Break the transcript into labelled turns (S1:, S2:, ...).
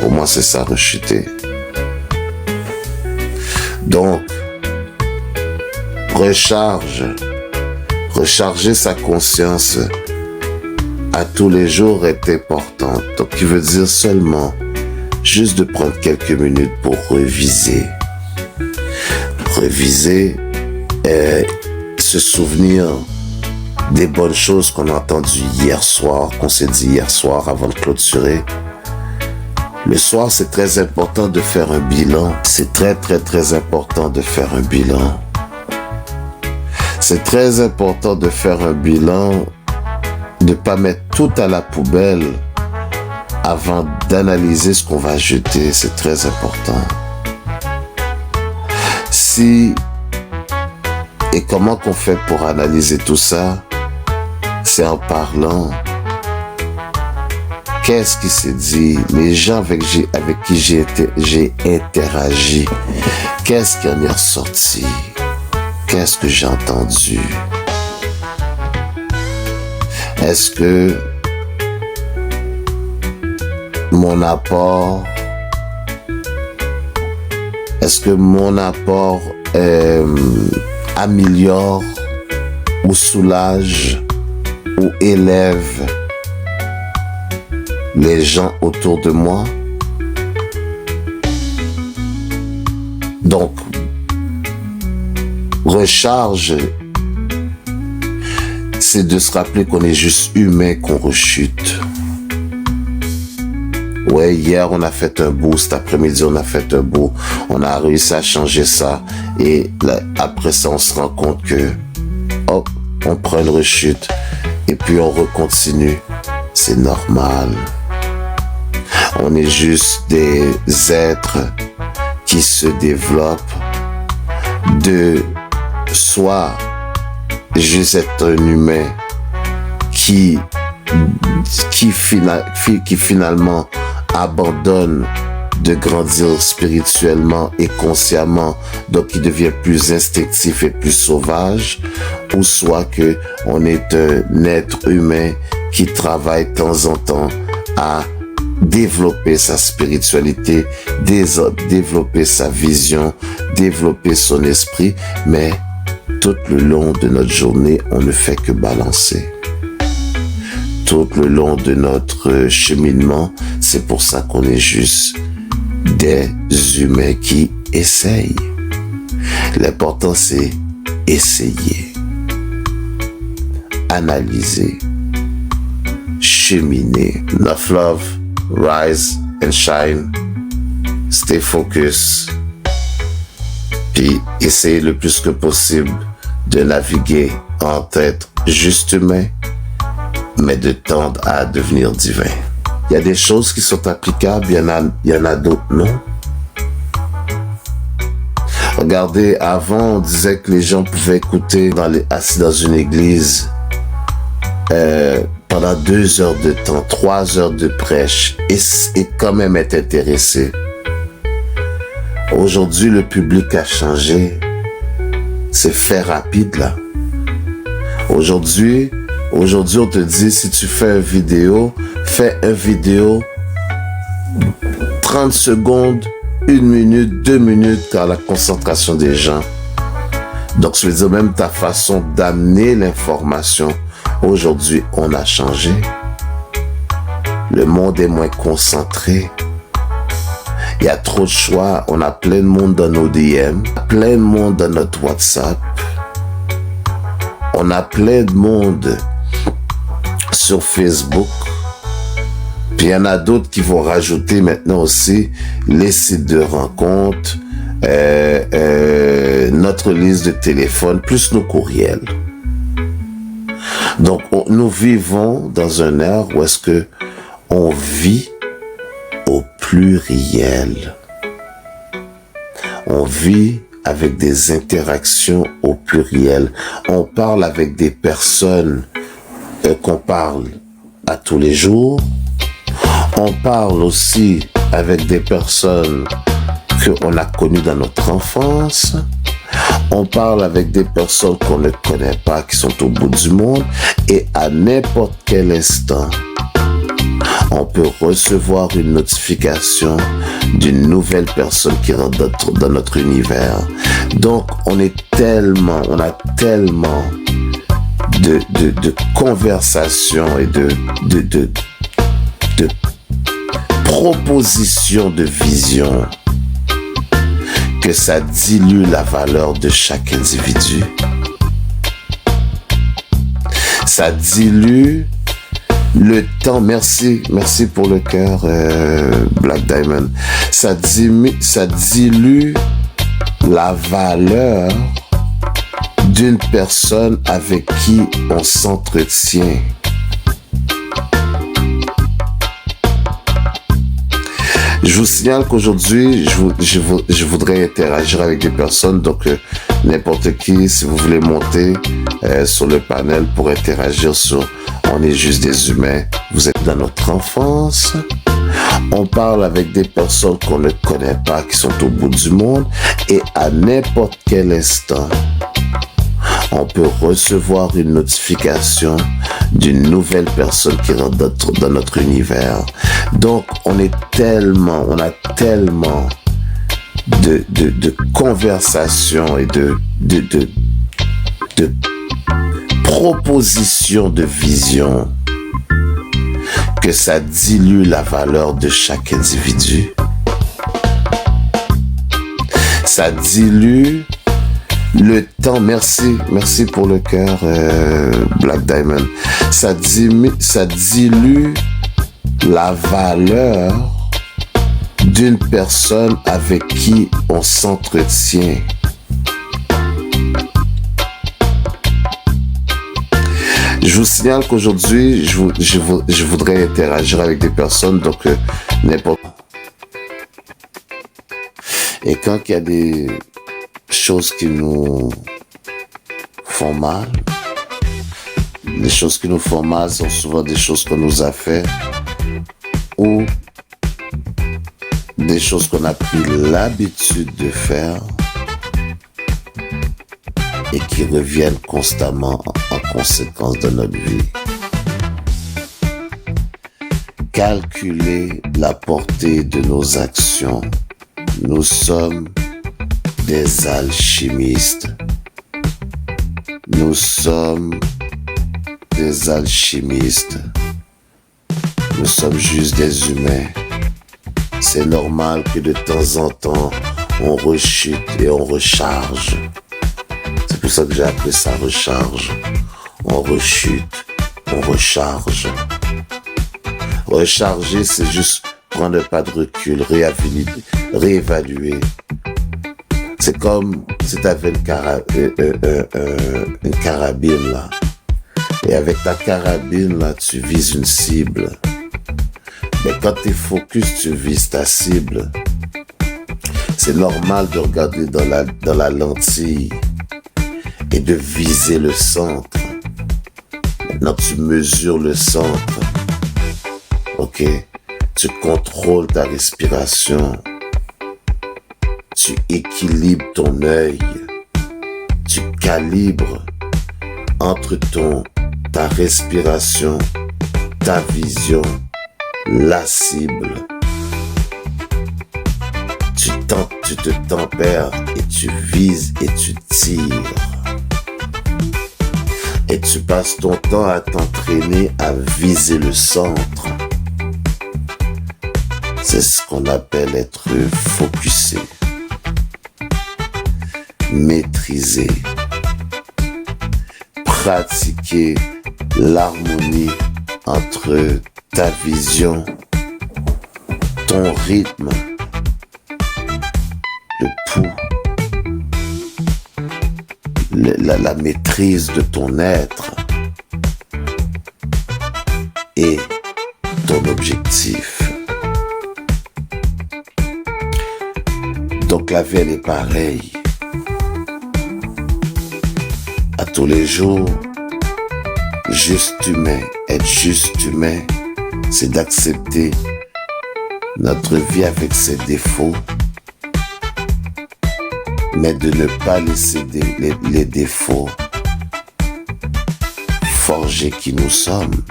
S1: Pour moi, c'est ça, rechuter. Donc, recharger sa conscience à tous les jours est important. Donc, qui veut dire seulement juste de prendre quelques minutes pour reviser. Reviser et se souvenir des bonnes choses qu'on a entendues hier soir, qu'on s'est dit hier soir avant de clôturer. Le soir, c'est très important de faire un bilan. C'est très, très, très important de faire un bilan. C'est très important de faire un bilan, de ne pas mettre tout à la poubelle avant d'analyser ce qu'on va jeter. C'est très important. Et comment qu'on fait pour analyser tout ça? C'est en parlant. Qu'est-ce qui s'est dit? Les gens avec qui j'ai interagi. Qu'est-ce qui en est ressorti? Qu'est-ce que j'ai entendu? Est-ce que mon apport améliore ou soulage ou élève les gens autour de moi? Donc, recharge, c'est de se rappeler qu'on est juste humain, qu'on rechute. Ouais, hier on a fait un bout, cet après-midi on a fait un bout, on a réussi à changer ça, et là, après ça on se rend compte que, hop, on prend une rechute, et puis on recontinue. C'est normal. On est juste des êtres qui se développent de soit juste être un humain qui finalement abandonne de grandir spirituellement et consciemment, donc il devient plus instinctif et plus sauvage, ou soit que on est un être humain qui travaille de temps en temps à développer sa spiritualité, développer sa vision, développer son esprit, mais tout le long de notre journée, on ne fait que balancer. Tout le long de notre cheminement, c'est pour ça qu'on est juste des humains qui essayent. L'important, c'est essayer, analyser, cheminer. Enough love, rise and shine, stay focused, puis essayer le plus que possible de naviguer en tête juste humain, mais de tendre à devenir divin. Il y a des choses qui sont applicables, il y en a d'autres non. Regardez, avant on disait que les gens pouvaient écouter assis dans une église pendant 2 heures de temps, 3 heures de prêche et quand même être intéressé. Aujourd'hui, le public a changé. C'est fait rapide là. Aujourd'hui, on te dit, si tu fais fais une vidéo 30 secondes, 1 minute, 2 minutes, car la concentration des gens. Donc, ça veut dire même ta façon d'amener l'information. Aujourd'hui, on a changé. Le monde est moins concentré. Il y a trop de choix. On a plein de monde dans nos DM, plein de monde dans notre WhatsApp. On a plein de monde sur Facebook. Puis il y en a d'autres qui vont rajouter maintenant aussi les sites de rencontres, notre liste de téléphone, plus nos courriels. Donc, nous vivons dans un ère où est-ce que on vit au pluriel. On vit avec des interactions au pluriel. On parle avec des personnes qu'on parle à tous les jours. On parle aussi avec des personnes qu'on a connues dans notre enfance. On parle avec des personnes qu'on ne connaît pas, qui sont au bout du monde. Et à n'importe quel instant, on peut recevoir une notification d'une nouvelle personne qui rentre dans notre univers. Donc, on a tellement de conversations et de propositions de vision que ça dilue la valeur de chaque individu. Ça dilue le temps. Merci pour le cœur, Black Diamond. Ça dilue la valeur d'une personne avec qui on s'entretient. Je vous signale qu'aujourd'hui, je voudrais interagir avec des personnes. Donc, n'importe qui, si vous voulez monter sur le panel pour interagir sur « On est juste des humains », vous êtes dans notre enfance. On parle avec des personnes qu'on ne connaît pas, qui sont au bout du monde. Et à n'importe quel instant, on peut recevoir une notification d'une nouvelle personne qui rentre dans notre univers. Donc, on a tellement de conversations et de propositions de vision que ça dilue la valeur de chaque individu. Ça dilue le temps. Merci pour le cœur, Black Diamond. Ça dilue la valeur d'une personne avec qui on s'entretient. Je vous signale qu'aujourd'hui, je voudrais interagir avec des personnes, donc n'importe. Et quand il y a des choses qui nous font mal, les choses qui nous font mal sont souvent des choses qu'on nous a fait ou des choses qu'on a pris l'habitude de faire et qui reviennent constamment en conséquence de notre vie. Calculer la portée de nos actions. Nous sommes des alchimistes. Nous sommes des alchimistes. Nous sommes juste des humains. C'est normal que de temps en temps, on rechute et on recharge. C'est pour ça que j'ai appelé ça recharge. On rechute, on recharge. Recharger, c'est juste prendre un pas de recul, réévaluer. C'est comme si tu avais une carabine là. Et avec ta carabine là, tu vises une cible. Mais quand tu es focus, tu vises ta cible. C'est normal de regarder dans la lentille et de viser le centre. Maintenant, tu mesures le centre. Ok? Tu contrôles ta respiration. Tu équilibres ton œil. Tu calibres entre ta respiration, ta vision, la cible. Tu te tempères et tu vises et tu tires. Et tu passes ton temps à t'entraîner à viser le centre. C'est ce qu'on appelle être focusé, maîtriser, pratiquer l'harmonie entre ta vision, ton rythme, le pouls, la maîtrise de ton être et ton objectif. Donc la vie, elle est pareille. À tous les jours, juste humain, être juste humain, c'est d'accepter notre vie avec ses défauts, mais de ne pas laisser les défauts forger qui nous sommes.